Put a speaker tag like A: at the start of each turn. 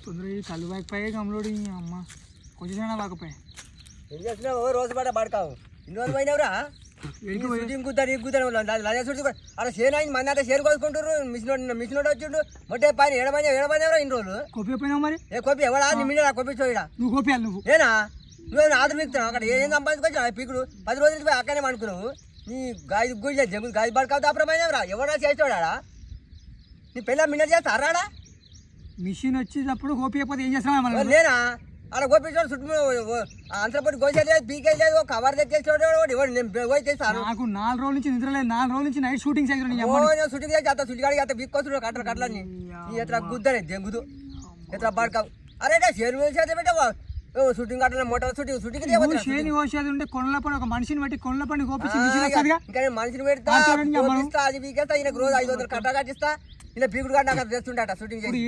A: తొందర ఈ కళ్ళు వాకిపోయే గమలోడి అమ్మ కొంచెం వాకపోయా
B: ఏం చేస్తున్నావు రోజు పాట పడకావు ఇన్ని రోజులు పోయినావురా షూటింగ్ కుతారు ఈ కుతారు లజా షూటింగ్ అలా షేర్ అయింది మంది అంటే షేర్ కోసుకుంటారు మిషన్ వచ్చిండు మొట్టే పైన ఏడమైనా ఇన్ని రోజులు
A: కోపి పోయినావు మరి
B: ఏ కోపి ఎవడా నిమ్మిడి కోపి చూడ
A: నువ్వు కోపియాలి నువ్వు
B: ఏనా నువ్వు ఆదరు మిగుతున్నావు అక్కడ ఏం సంపాదించుకొచ్చా పీకుడు 10 రోజుల నుంచి అక్కడనే అనుకున్నావు నీ గాయ గుడి జంగు గాయ పడకావు దాపరమైనరా ఎవడా చేస్తాడా నీ పిల్ల మిన్నర్ చేస్తా అరాడా
A: మిషన్ వచ్చేటప్పుడు కోపియకపోతే ఏం చేస్తావా
B: నేనా అలా గోపించాడు చుట్టూ అంతపటి గోసేది పీకేయలేదు కవర్ తెచ్చేసాడు పోయి చేస్తాను
A: నాకు 4 రోజుల నుంచి నిద్ర లేదు 4 రోజుల నుంచి నైట్ షూటింగ్
B: షూటింగ్ చేసి అంత సుటిగాడికి అంత బిక్కొస్తుడు కట్టలు కట్టలని ఎట్లా గుద్దనే దెంగుదు ఎట్లా పడకావు అరే షేర్ చేస్తే పెట్టావా షూటింగ్ కట్టాలి మోటార్ షూటింగ్
A: షేని కోసేది ఉంటే కొండల పని ఒక మనిషిని బట్టి కొండల పని కోపించి
B: ఇంకా మనిషిని పెడతా అది పీకేస్తా ఈయనకు రోజు 500 కట్ట కట్టిస్తా ఇలా పీకుడు కట్ట అక్కడ తెస్తుండట షూటింగ్ చేసి